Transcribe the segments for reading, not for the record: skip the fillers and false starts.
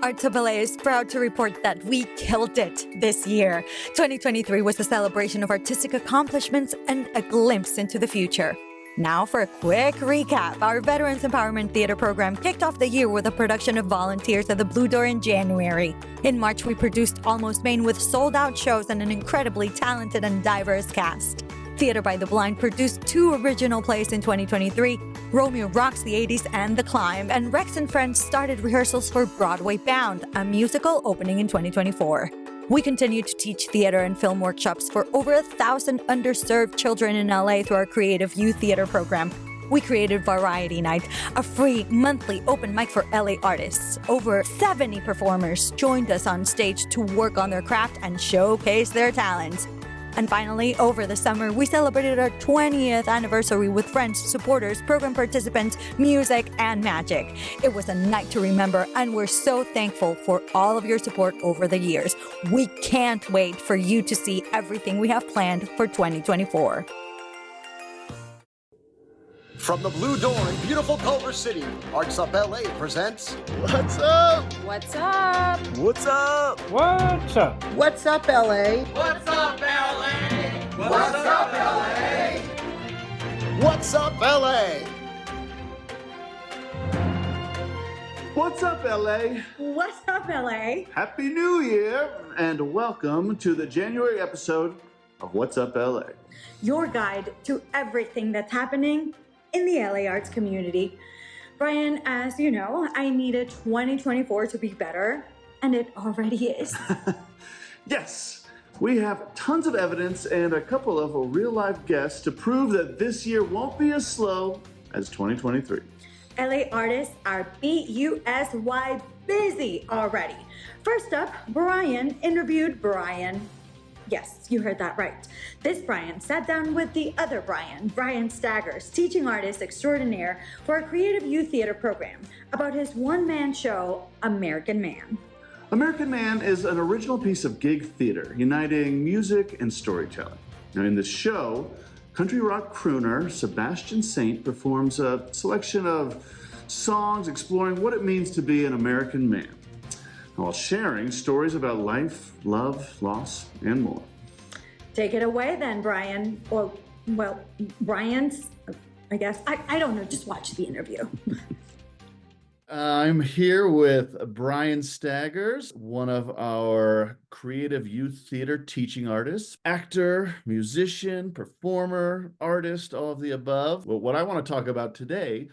Artibale is proud to report that we killed it this year. 2023 was a celebration of artistic accomplishments and a glimpse into the future. Now for a quick recap, our Veterans Empowerment Theater program kicked off the year with a production of Volunteers at the Blue Door in January. In March, we produced Almost Maine with sold-out shows and an incredibly talented and diverse cast. Theater by the Blind produced 2 original plays in 2023, Romeo Rocks the 80s and The Climb, and Rex and Friends started rehearsals for Broadway Bound, a musical opening in 2024. We continue to teach theater and film workshops for over 1,000 underserved children in LA through our Creative Youth Theater program. We created Variety Night, a free monthly open mic for LA artists. Over 70 performers joined us on stage to work on their craft and showcase their talents. And finally, over the summer, we celebrated our 20th anniversary with friends, supporters, program participants, music, and magic. It was a night to remember, and we're so thankful for all of your support over the years. We can't wait for you to see everything we have planned for 2024. From the Blue Door in beautiful Culver City, Arts Up LA presents What's up? What's up? What's up? What's up? What's Up LA? What's up, LA? What's Up LA? What's Up LA? What's up, LA? What's up, LA? Happy New Year, and welcome to the January episode of What's Up, LA. Your guide to everything that's happening in the LA arts community. Bryan, as you know, I needed 2024 to be better, and it already is. Yes, we have tons of evidence and a couple of real-life guests to prove that this year won't be as slow as 2023. LA artists are BUSY busy already. First up, Bryan interviewed Bryan. Yes, you heard that right. This Bryan sat down with the other Bryan Staggers, teaching artist extraordinaire for a creative youth theater program, about his one-man show, American Man. American Man is an original piece of gig theater, uniting music and storytelling. Now, in this show, country rock crooner Sebastian Saint performs a selection of songs exploring what it means to be an American man, while sharing stories about life, love, loss, and more. Take it away then, Bryan. Well, Bryan's, I guess. I don't know, just watch the interview. I'm here with Bryan Staggers, one of our creative youth theater teaching artists, actor, musician, performer, artist, all of the above. Well, what I want to talk about today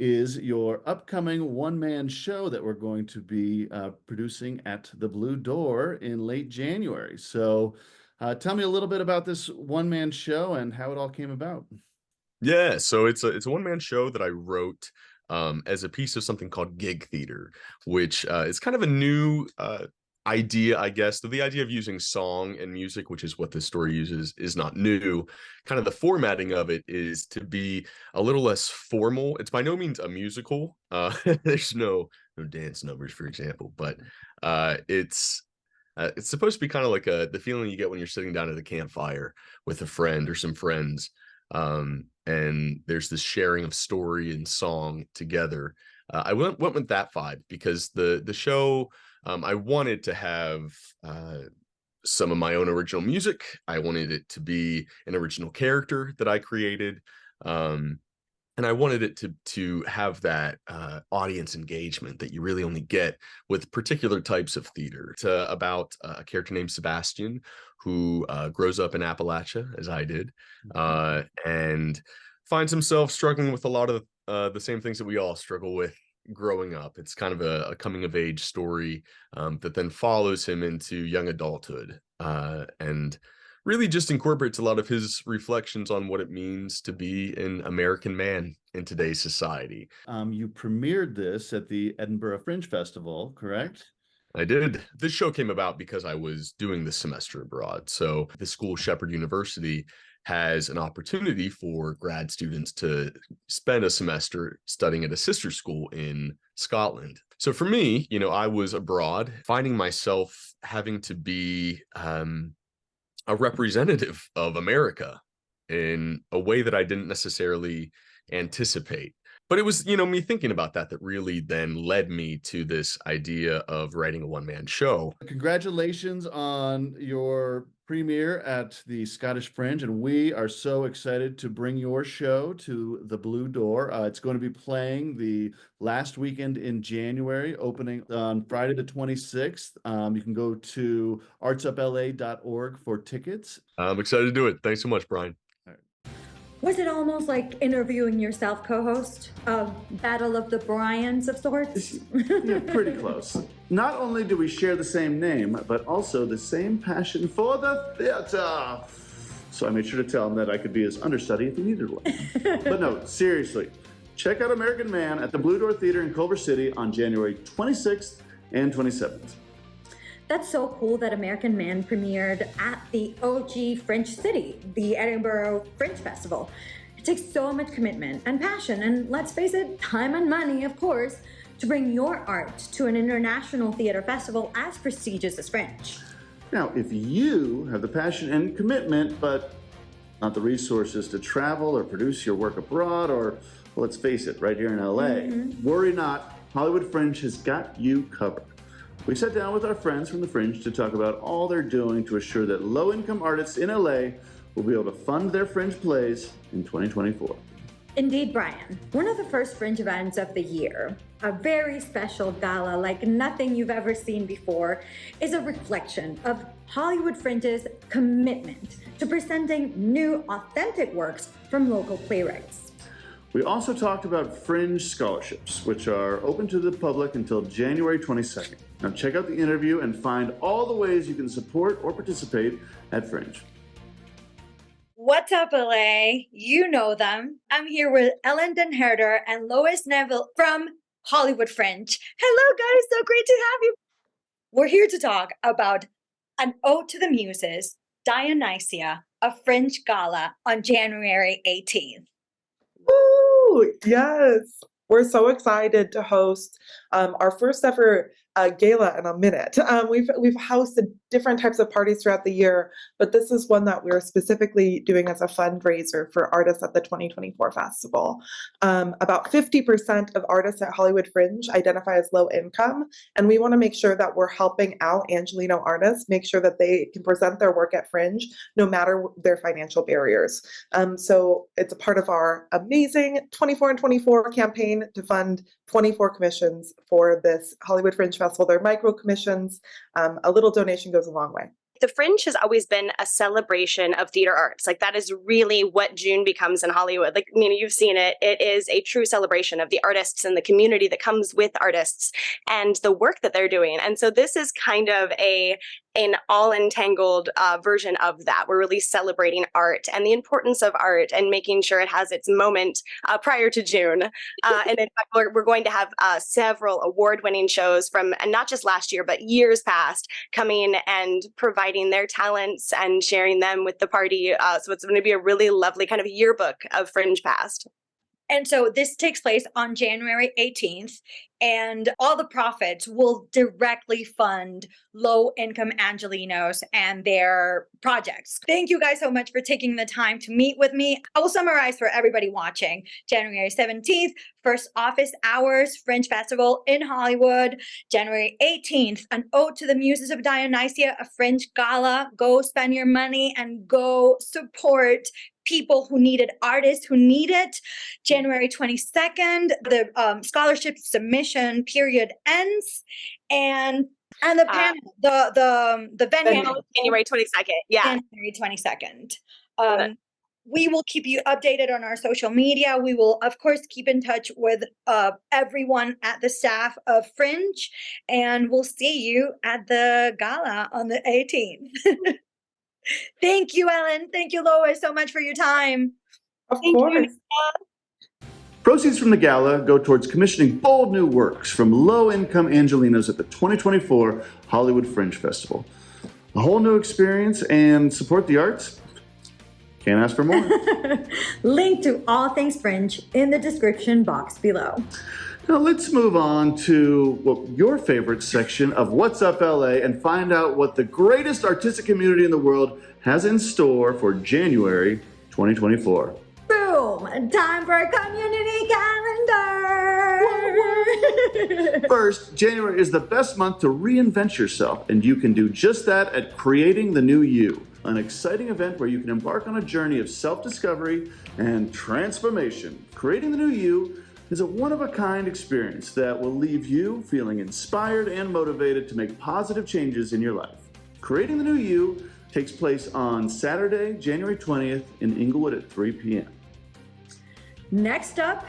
is your upcoming one-man show that we're going to be producing at the Blue Door in late January. So tell me a little bit about this one-man show and how it all came about. Yeah, so it's a one-man show that I wrote as a piece of something called gig theater, which is kind of a new idea, I guess. So the idea of using song and music, which is what this story uses, is not new. Kind of the formatting of it is to be a little less formal. It's by no means a musical. There's no dance numbers, for example, but it's supposed to be kind of like the feeling you get when you're sitting down at a campfire with a friend or some friends, and there's this sharing of story and song together. I went with that vibe because the show, I wanted to have some of my own original music. I wanted it to be an original character that I created. And I wanted it to have that audience engagement that you really only get with particular types of theater. It's about a character named Sebastian who grows up in Appalachia, as I did, and finds himself struggling with a lot of the same things that we all struggle with growing up. It's kind of a coming of age story that then follows him into young adulthood and really just incorporates a lot of his reflections on what it means to be an American man in today's society. You premiered this at the Edinburgh Fringe Festival, correct? I did. This show came about because I was doing this semester abroad. So the school, Shepherd University, has an opportunity for grad students to spend a semester studying at a sister school in Scotland. So for me, I was abroad, finding myself having to be a representative of America in a way that I didn't necessarily anticipate. But it was, me thinking about that really then led me to this idea of writing a one-man show. Congratulations on your premiere at the Scottish Fringe, and we are so excited to bring your show to the Blue Door. It's going to be playing the last weekend in January, opening on Friday the 26th. You can go to artsupla.org for tickets. I'm excited to do it. Thanks so much, Bryan. Was it almost like interviewing yourself, co-host? A battle of the Bryans of sorts? Yeah, pretty close. Not only do we share the same name, but also the same passion for the theater. So I made sure to tell him that I could be his understudy if he needed one. But no, seriously, check out American Man at the Blue Door Theater in Culver City on January 26th and 27th. That's so cool that American Man premiered at the OG French City, the Edinburgh Fringe Festival. It takes so much commitment and passion, and let's face it, time and money, of course, to bring your art to an international theater festival as prestigious as Fringe. Now, if you have the passion and commitment, but not the resources to travel or produce your work abroad, or, well, let's face it, right here in LA, worry not, Hollywood Fringe has got you covered. We sat down with our friends from the Fringe to talk about all they're doing to assure that low-income artists in LA will be able to fund their Fringe plays in 2024. Indeed, Bryan. One of the first Fringe events of the year, a very special gala like nothing you've ever seen before, is a reflection of Hollywood Fringe's commitment to presenting new, authentic works from local playwrights. We also talked about Fringe scholarships, which are open to the public until January 22nd. Now check out the interview and find all the ways you can support or participate at Fringe. What's up, LA? You know them. I'm here with Ellen Denherder and Lois Neville from Hollywood Fringe. Hello, guys. So great to have you. We're here to talk about An Ode to the Muses, Dionysia, a Fringe gala on January 18th. Woo! Yes. We're so excited to host our first ever gala in a minute. We've hosted different types of parties throughout the year, but this is one that we're specifically doing as a fundraiser for artists at the 2024 festival. About 50% of artists at Hollywood Fringe identify as low income, and we want to make sure that we're helping out Angelino artists, make sure that they can present their work at Fringe no matter their financial barriers. So it's a part of our amazing 24 and 24 campaign to fund 24 commissions for this Hollywood Fringe Festival. They're micro commissions. A little donation goes a long way. The Fringe has always been a celebration of theater arts. Like, that is really what June becomes in Hollywood. Like, you've seen it. It is a true celebration of the artists and the community that comes with artists and the work that they're doing. And so this is kind of an all-entangled version of that. We're really celebrating art and the importance of art and making sure it has its moment prior to June. And in fact, we're going to have several award-winning shows from, and not just last year, but years past, coming and providing their talents and sharing them with the party. So it's going to be a really lovely kind of yearbook of Fringe past. And so this takes place on January 18th, and all the profits will directly fund low-income Angelinos and their projects. Thank you guys so much for taking the time to meet with me. I will summarize for everybody watching. January 17th, first office hours, Fringe Festival in Hollywood. January 18th, An Ode to the Muses of Dionysia, a Fringe gala. Go spend your money and go support people who need it, artists who need it. January 22nd, the scholarship submission period ends, and the panel, the venue, January 22nd. Yeah, January 22nd. We will keep you updated on our social media. We will, of course, keep in touch with everyone at the staff of Fringe, and we'll see you at the gala on the 18th. Thank you, Ellen. Thank you, Lois, so much for your time. Of course. Proceeds from the gala go towards commissioning bold new works from low-income Angelinos at the 2024 Hollywood Fringe Festival. A whole new experience and support the arts. Can't ask for more. Link to all things Fringe in the description box below. Now let's move on to your favorite section of What's Up LA and find out what the greatest artistic community in the world has in store for January 2024. Boom! Time for a community calendar! First, January is the best month to reinvent yourself, and you can do just that at Creating the New You, an exciting event where you can embark on a journey of self-discovery and transformation. Creating the New You is a one-of-a-kind experience that will leave you feeling inspired and motivated to make positive changes in your life. Creating the New You takes place on Saturday, January 20th in Inglewood at 3 p.m. Next up,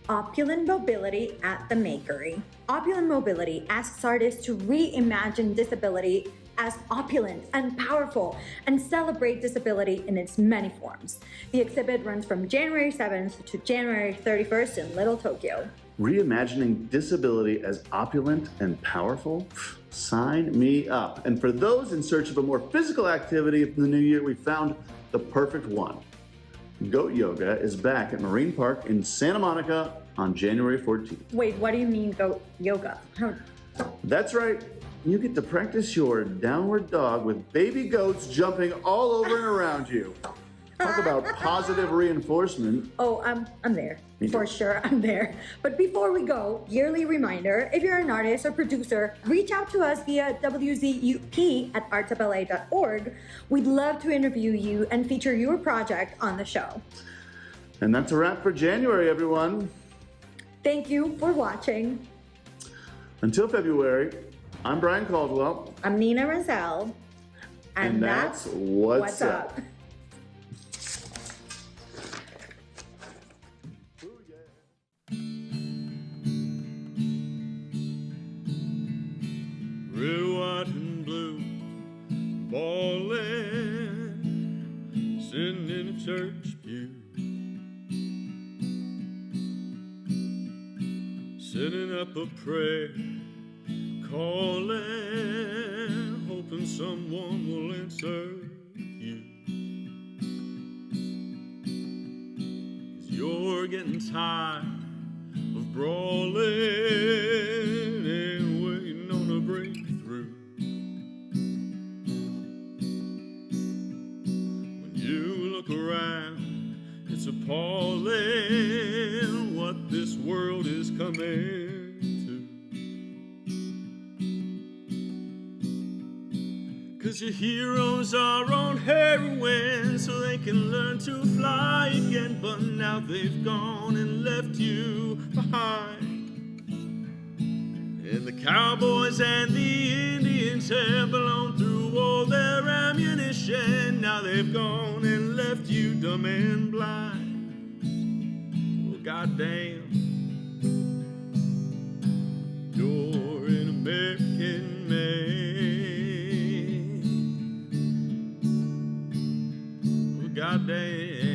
Opulent Mobility at the Makery. Opulent Mobility asks artists to reimagine disability as opulent and powerful and celebrate disability in its many forms. The exhibit runs from January 7th to January 31st in Little Tokyo. Reimagining disability as opulent and powerful? Sign me up. And for those in search of a more physical activity in the new year, we found the perfect one. Goat Yoga is back at Marine Park in Santa Monica on January 14th. Wait, what do you mean goat yoga? That's right. You get to practice your downward dog with baby goats jumping all over and around you. Talk about positive reinforcement. Oh, I'm there. Me too. For sure, I'm there. But before we go, yearly reminder, if you're an artist or producer, reach out to us via wzup@artsupla.org. We'd love to interview you and feature your project on the show. And that's a wrap for January, everyone. Thank you for watching. Until February, I'm Bryan Caldwell. I'm Nina Renzel. And that's What's Up. Red, white, and blue, ballin', sitting in a church pew, setting up a prayer, calling, hoping someone will answer you. 'Cause you're getting tired of brawling and waiting on a breakthrough. When you look around, it's appalling what this world is coming to. 'Cause your heroes are on heroin so they can learn to fly again, but now they've gone and left you behind. And the cowboys and the Indians have blown through all their ammunition. Now they've gone and left you dumb and blind. Well, goddamn, you're an American man. Well, goddamn.